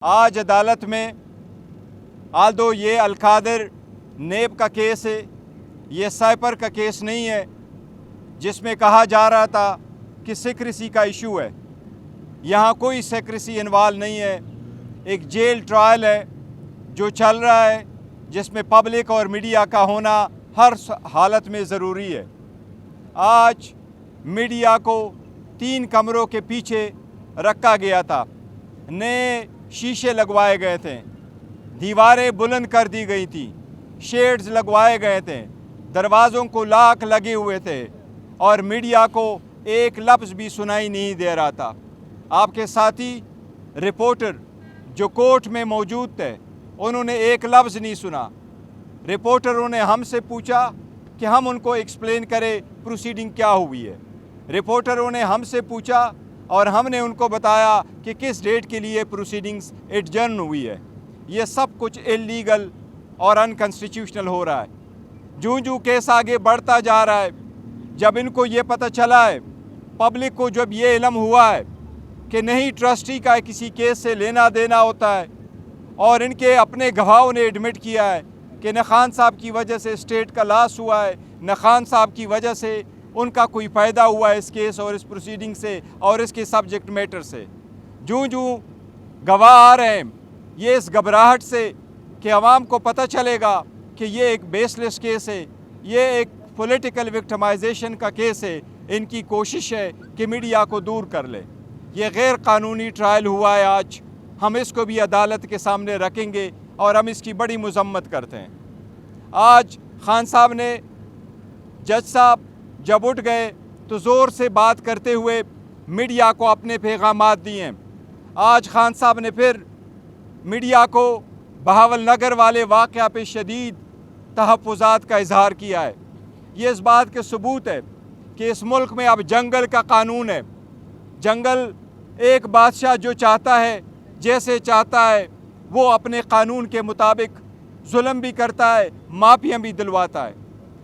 آج عدالت میں آلدو یہ القادر نیب کا کیس ہے، یہ سائپر کا کیس نہیں ہے جس میں کہا جا رہا تھا کہ سیکریسی کا ایشو ہے۔ یہاں کوئی سیکریسی انوالو نہیں ہے، ایک جیل ٹرائل ہے جو چل رہا ہے جس میں پبلک اور میڈیا کا ہونا ہر حالت میں ضروری ہے۔ آج میڈیا کو 3 کمروں کے پیچھے رکھا گیا تھا، نئے شیشے لگوائے گئے تھے، دیواریں بلند کر دی گئی تھیں، شیڈز لگوائے گئے تھے، دروازوں کو لاک لگے ہوئے تھے اور میڈیا کو ایک لفظ بھی سنائی نہیں دے رہا تھا۔ آپ کے ساتھی رپورٹر جو کورٹ میں موجود تھے انہوں نے ایک لفظ نہیں سنا۔ رپورٹروں نے ہم سے پوچھا کہ ہم ان کو ایکسپلین کرے پروسیڈنگ کیا ہوئی ہے۔ رپورٹروں نے ہم سے پوچھا اور ہم نے ان کو بتایا کہ کس ڈیٹ کے لیے پروسیڈنگز ایڈجرن ہوئی ہے۔ یہ سب کچھ اللیگل اور انکنسٹیٹیوشنل ہو رہا ہے۔ جو کیس آگے بڑھتا جا رہا ہے، جب ان کو یہ پتہ چلا ہے، پبلک کو جب یہ علم ہوا ہے کہ نہیں ٹرسٹی کا کسی کیس سے لینا دینا ہوتا ہے، اور ان کے اپنے گواہوں نے ایڈمٹ کیا ہے کہ نہ خان صاحب کی وجہ سے اسٹیٹ کا لاس ہوا ہے، نہ خان صاحب کی وجہ سے ان کا کوئی فائدہ ہوا ہے اس کیس اور اس پروسیڈنگ سے اور اس کے سبجیکٹ میٹر سے۔ جو گواہ آ رہے ہیں، یہ اس گھبراہٹ سے کہ عوام کو پتہ چلے گا کہ یہ ایک بیس لیس کیس ہے، یہ ایک پولیٹیکل وکٹمائزیشن کا کیس ہے، ان کی کوشش ہے کہ میڈیا کو دور کر لے۔ یہ غیر قانونی ٹرائل ہوا ہے آج، ہم اس کو بھی عدالت کے سامنے رکھیں گے اور ہم اس کی بڑی مذمت کرتے ہیں۔ آج خان صاحب نے، جج صاحب جب اٹھ گئے تو زور سے بات کرتے ہوئے میڈیا کو اپنے پیغامات دیے ہیں۔ آج خان صاحب نے پھر میڈیا کو بہاول نگر والے واقعہ پہ شدید تحفظات کا اظہار کیا ہے۔ یہ اس بات کے ثبوت ہے کہ اس ملک میں اب جنگل کا قانون ہے۔ جنگل ایک بادشاہ جو چاہتا ہے، جیسے چاہتا ہے، وہ اپنے قانون کے مطابق ظلم بھی کرتا ہے، معافیاں بھی دلواتا ہے۔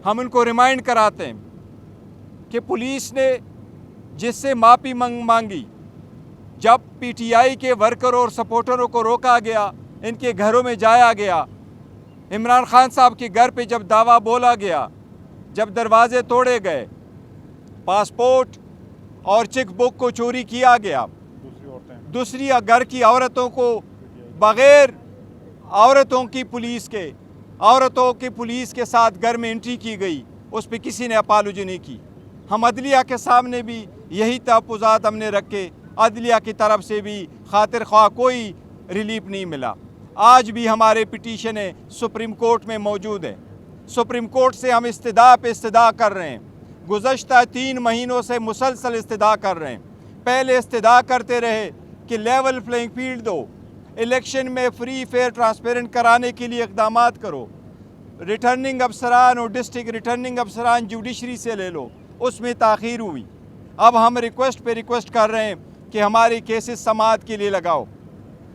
ہم ان کو ریمائنڈ کراتے ہیں کہ پولیس نے جس سے معافی مانگی، جب پی ٹی آئی کے ورکروں اور سپورٹروں کو روکا گیا، ان کے گھروں میں جایا گیا، عمران خان صاحب کے گھر پہ جب دعویٰ بولا گیا، جب دروازے توڑے گئے، پاسپورٹ اور چیک بک کو چوری کیا گیا، دوسری گھر کی عورتوں کو بغیر عورتوں کی پولیس کے ساتھ گھر میں انٹری کی گئی، اس پہ کسی نے اپالوجی نہیں کی۔ ہم عدلیہ کے سامنے بھی یہی تحفظات ہم نے رکھے، عدلیہ کی طرف سے بھی خاطر خواہ کوئی ریلیف نہیں ملا۔ آج بھی ہمارے پٹیشنیں سپریم کورٹ میں موجود ہیں، سپریم کورٹ سے ہم استدعا پہ استدعا کر رہے ہیں، گزشتہ 3 مہینوں سے مسلسل استدعا کر رہے ہیں۔ پہلے استدعا کرتے رہے کہ لیول پلینگ فیلڈ دو، الیکشن میں فری فیئر ٹرانسپیرنٹ کرانے کے لیے اقدامات کرو، ریٹرننگ افسران اور ڈسٹرکٹ ریٹرننگ افسران جوڈیشری سے لے لو، اس میں تاخیر ہوئی۔ اب ہم ریکویسٹ پہ ریکویسٹ کر رہے ہیں کہ ہماری کیسز سماعت کے لیے لگاؤ۔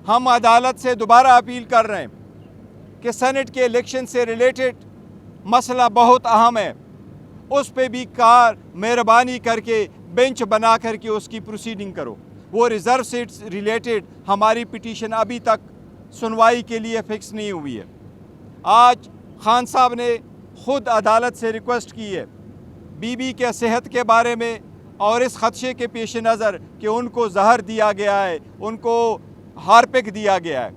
ہم عدالت سے دوبارہ اپیل کر رہے ہیں کہ سینٹ کے الیکشن سے ریلیٹڈ مسئلہ بہت اہم ہے، اس پہ بھی مہربانی کر کے بینچ بنا کر کے اس کی پروسیڈنگ کرو۔ وہ ریزرو سیٹ ریلیٹڈ ہماری پٹیشن ابھی تک سنوائی کے لیے فکس نہیں ہوئی ہے۔ آج خان صاحب نے خود عدالت سے ریکویسٹ کی ہے بی بی کے صحت کے بارے میں اور اس خدشے کے پیش نظر کہ ان کو زہر دیا گیا ہے، ان کو ہارپک دیا گیا ہے۔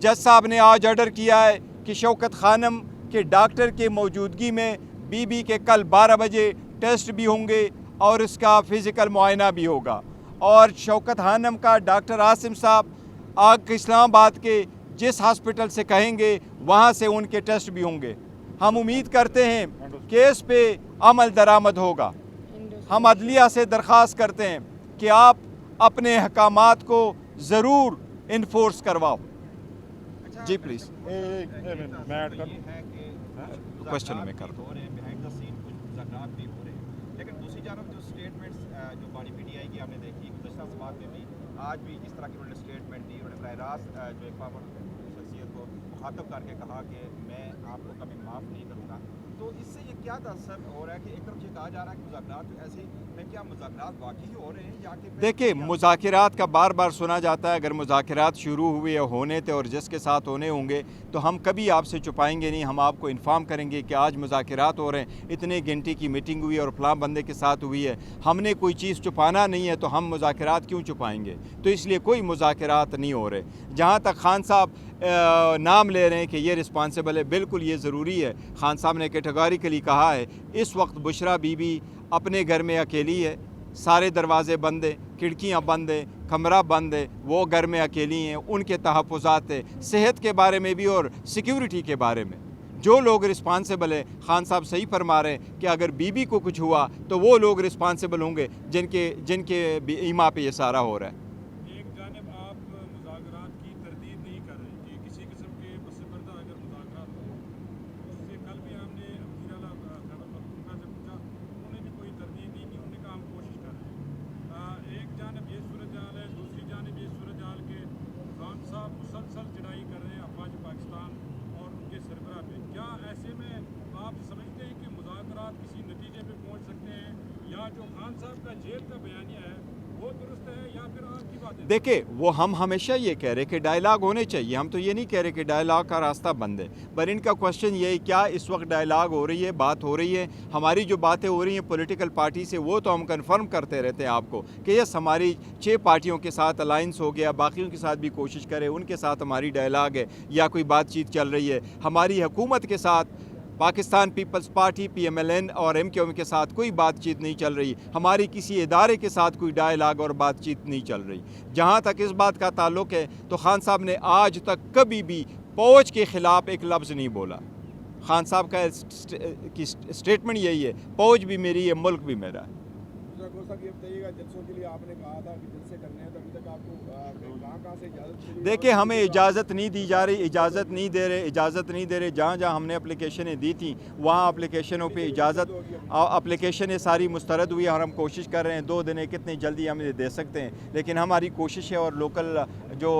جج صاحب نے آج آرڈر کیا ہے کہ شوکت خانم کے ڈاکٹر کے موجودگی میں بی بی کے کل 12 بجے ٹیسٹ بھی ہوں گے اور اس کا فزیکل معائنہ بھی ہوگا، اور شوکت خانم کا ڈاکٹر عاصم صاحب اسلام آباد کے جس ہاسپٹل سے کہیں گے وہاں سے ان کے ٹیسٹ بھی ہوں گے۔ ہم امید کرتے ہیں کہ اس پہ عمل درآمد ہوگا۔ ہم عدلیہ سے درخواست کرتے ہیں کہ آپ اپنے احکامات کو ضرور انفورس کرواؤ۔ جی پلیز کوشچن میں کر دوں۔ لیکن دوسری جانب جو سٹیٹمنٹس جو بانی پی ٹی آئی کی ہم نے دیکھی گزشتہ سماعت میں بھی، آج بھی جس طرح کی انہوں نے سٹیٹمنٹ دی، انہوں نے براہ راست جو ایک پاور شخصیت کو مخاطب کر کے کہا کہ میں آپ کو کبھی معاف نہیں کروں گا، تو اس سے یہ کیا تاثر ہو رہا ہے کہ ایک طرف یہ کہا جا رہا ہے کہ مذاکرات جو ایسے میں کیا مذاکرات واقعی ہو رہے ہیں یا کہ دیکھیں مذاکرات کا بار بار سنا جاتا ہے، اگر مذاکرات شروع ہوئے یا ہونے تھے اور جس کے ساتھ ہونے ہوں گے تو ہم کبھی آپ سے چھپائیں گے نہیں، ہم آپ کو انفارم کریں گے کہ آج مذاکرات ہو رہے ہیں، اتنے گھنٹے کی میٹنگ ہوئی اور فلاں بندے کے ساتھ ہوئی ہے، ہم نے کوئی چیز چھپانا نہیں ہے تو ہم مذاکرات کیوں چھپائیں گے؟ تو اس لیے کوئی مذاکرات نہیں ہو رہے۔ جہاں تک خان صاحب نام لے رہے ہیں کہ یہ رسپانسبل ہے، بالکل یہ ضروری ہے۔ خان صاحب نے کیٹیگوریکلی کہا ہے اس وقت بشرا بی بی اپنے گھر میں اکیلی ہے، سارے دروازے بند ہیں، کھڑکیاں بند ہیں، کمرہ بند ہے، وہ گھر میں اکیلی ہیں، ان کے تحفظات ہیں صحت کے بارے میں بھی اور سیکیورٹی کے بارے میں۔ جو لوگ رسپانسبل ہیں، خان صاحب صحیح فرما رہے ہیں کہ اگر بی بی کو کچھ ہوا تو وہ لوگ رسپانسبل ہوں گے جن کے ایما پہ یہ سارا ہو رہا ہے۔ ایک جانب آپ مذاکرات کی تردید نہیں کر رہے کہ کسی قسم کے پس پردہ اگر مذاکرات ہو، اس سے کل بھی ہم نے وزیر اعلیٰ خیبر پختونخوا سے پوچھا، انہوں نے بھی کوئی تردید نہیں کی، انہوں نے کہا ہم کوشش کر رہے ہیں۔ ایک جانب یہ صورتحال ہے، دوسری جانب یہ صورتحال کہ خان صاحب مسلسل چڑھائی کر رہے ہیں افواج پاکستان اور ان کے سربراہ پہ۔ کیا ایسے میں آپ سمجھتے ہیں کہ مذاکرات کسی نتیجے پہ پہنچ سکتے ہیں، یا جو خان صاحب کا جیل کا بیانیہ ہے وہ درست ہے یا پھر آپ کی باتیں؟ دیکھیں وہ ہم ہمیشہ یہ کہہ رہے کہ ڈائلاگ ہونے چاہیے، ہم تو یہ نہیں کہہ رہے کہ ڈائلاگ کا راستہ بند ہے، پر ان کا کوشچن یہ ہے کیا اس وقت ڈائلاگ ہو رہی ہے، بات ہو رہی ہے، ہماری جو باتیں ہو رہی ہیں پولیٹیکل پارٹی سے وہ تو ہم کنفرم کرتے رہتے ہیں آپ کو کہ یس ہماری 6 پارٹیوں کے ساتھ الائنس ہو گیا، باقیوں کے ساتھ بھی کوشش کریں، ان کے ساتھ ہماری ڈائلاگ ہے یا کوئی بات چیت چل رہی ہے، ہماری حکومت کے ساتھ پاکستان پیپلز پارٹی PMLN اور MQM کے ساتھ کوئی بات چیت نہیں چل رہی، ہماری کسی ادارے کے ساتھ کوئی ڈائلاگ اور بات چیت نہیں چل رہی۔ جہاں تک اس بات کا تعلق ہے تو خان صاحب نے آج تک کبھی بھی فوج کے خلاف ایک لفظ نہیں بولا۔ خان صاحب کا اسٹیٹمنٹ یہی ہے فوج بھی میری ہے، ملک بھی میرا ہے۔ صاحب یہ بتائیے گا جلسوں کے لیے آپ نے کہا تھا کہ جلسے کرنے ہیں تو ابھی تک آپ کو کہاں سے اجازت ملی؟ دیکھیں ہمیں اجازت نہیں دی جا رہی، اجازت نہیں دے رہے، جہاں جہاں ہم نے اپلیکیشنیں دی تھیں وہاں اپلیکیشنوں پہ اپلیکیشنیں ساری مسترد ہوئی اور ہم کوشش کر رہے ہیں 2 دن کتنی جلدی ہم دے سکتے ہیں، لیکن ہماری کوشش ہے اور لوکل جو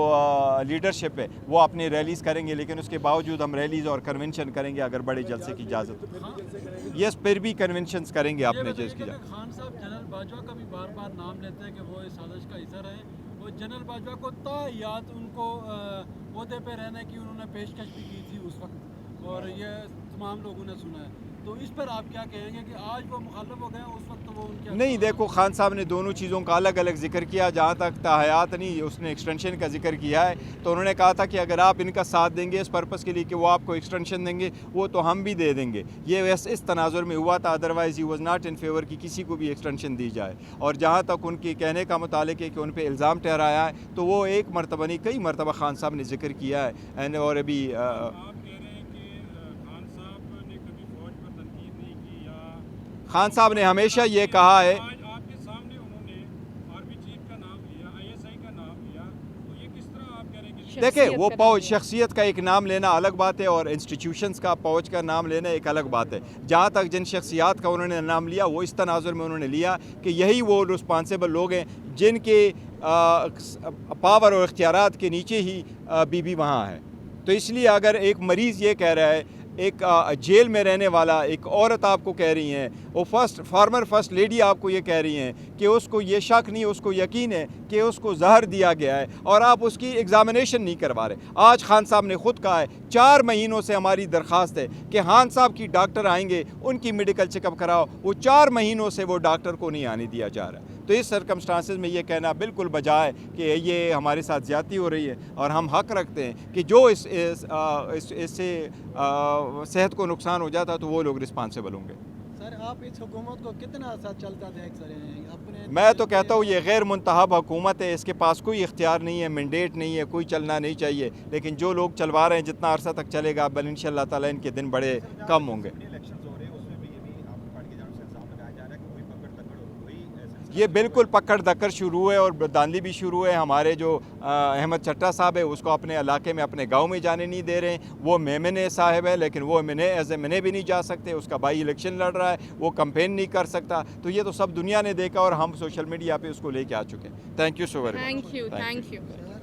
لیڈرشپ ہے وہ اپنی ریلیز کریں گے، لیکن اس کے باوجود ہم ریلیز اور کنونشن کریں گے اگر بڑے جلسے کی اجازت۔ یس پھر بھی کنونشنز کریں گے اپنے جیس کی جگہ۔ خان صاحب جنرل باجوہ کا بھی بار بار نام لیتے ہیں کہ وہ اس سازش کا حصہ رہے، وہ جنرل باجوہ کو تا یاد ان کو عہدے پہ رہنے کی انہوں نے پیشکش بھی کی تھی اس وقت، اور یہ تمام لوگوں نے سنا ہے، تو اس پر آپ کیا کہیں گے کہ آج وہ مخالف ہو گئے ہیں، اس وقت تو وہ ان کے نہیں؟ دیکھو خان صاحب نے دونوں چیزوں کا الگ الگ ذکر کیا، جہاں تک تاحیات نہیں اس نے ایکسٹینشن کا ذکر کیا ہے تو انہوں نے کہا تھا کہ اگر آپ ان کا ساتھ دیں گے اس پرپس کے لیے کہ وہ آپ کو ایکسٹینشن دیں گے وہ تو ہم بھی دے دیں گے، یہ اس تناظر میں ہوا تھا، otherwise he was not in favour کی کسی کو بھی ایکسٹینشن دی جائے۔ اور جہاں تک ان کے کہنے کا متعلق ہے کہ ان پہ الزام ٹھہرایا ہے تو وہ ایک مرتبہ نہیں کئی مرتبہ خان صاحب نے ذکر کیا ہے، اور ابھی خان صاحب نے ہمیشہ یہ کہا ہے۔ آپ کے سامنے انہوں نے آرمی چیف کا نام لیا، ISI کا نام لیا، تو یہ کس طرح آپ کہہ رہے ہیں کہ دیکھیں وہ فوج شخصیت کا ایک نام لینا الگ بات ہے اور انسٹیٹیوشنز کا فوج کا نام لینا ایک الگ بات ہے۔ جہاں تک جن شخصیات کا انہوں نے نام لیا وہ اس تناظر میں انہوں نے لیا کہ یہی وہ رسپانسیبل لوگ ہیں جن کے پاور اور اختیارات کے نیچے ہی بی بی وہاں ہے۔ تو اس لیے اگر ایک مریض یہ کہہ رہا ہے، ایک جیل میں رہنے والا ایک عورت آپ کو کہہ رہی ہیں، وہ فارمر فرسٹ لیڈی آپ کو یہ کہہ رہی ہیں کہ اس کو یہ شک نہیں، اس کو یقین ہے کہ اس کو زہر دیا گیا ہے اور آپ اس کی ایگزامینیشن نہیں کروا رہے۔ آج خان صاحب نے خود کہا ہے 4 مہینوں سے ہماری درخواست ہے کہ خان صاحب کی ڈاکٹر آئیں گے، ان کی میڈیکل چیک اپ کراؤ، وہ 4 مہینوں سے وہ ڈاکٹر کو نہیں آنے دیا جا رہا ہے۔ تو اس سرکمسٹانسز میں یہ کہنا بالکل بجائے کہ یہ ہمارے ساتھ زیادتی ہو رہی ہے اور ہم حق رکھتے ہیں کہ جو اس سے صحت کو نقصان ہو جاتا تو وہ لوگ رسپانسیبل ہوں گے۔ سر آپ اس حکومت کو کتنا عرصہ چلتا دیکھ رہے ہیں؟ اپنے میں تو کہتا ہوں یہ غیر منتخب حکومت ہے، اس کے پاس کوئی اختیار نہیں ہے، مینڈیٹ نہیں ہے، کوئی چلنا نہیں چاہیے، لیکن جو لوگ چلوا رہے ہیں جتنا عرصہ تک چلے گا بل انشاءاللہ تعالیٰ ان کے دن بڑے کم ہوں گے۔ الیکشنز ہو رہے ہیں اس میں بھی یہ بھی آپ کی پارٹی کی جانب سے الزام لگایا جا رہا ہے کہ کوئی پکڑ دکڑ ہوئی ایسے یہ بالکل پکڑ دکڑ شروع ہے اور داندلی بھی شروع ہے۔ ہمارے جو احمد چٹا صاحب ہے اس کو اپنے علاقے میں اپنے گاؤں میں جانے نہیں دے رہے ہیں، وہ میمنے صاحب ہے لیکن وہ ایز اے منے بھی نہیں جا سکتے، اس کا بھائی الیکشن لڑ رہا ہے، وہ کمپین نہیں کر سکتا، تو یہ تو سب دنیا نے دیکھا اور ہم سوشل میڈیا پہ اس کو لے کے آ چکے ہیں۔ Thank you so very much. Thank you.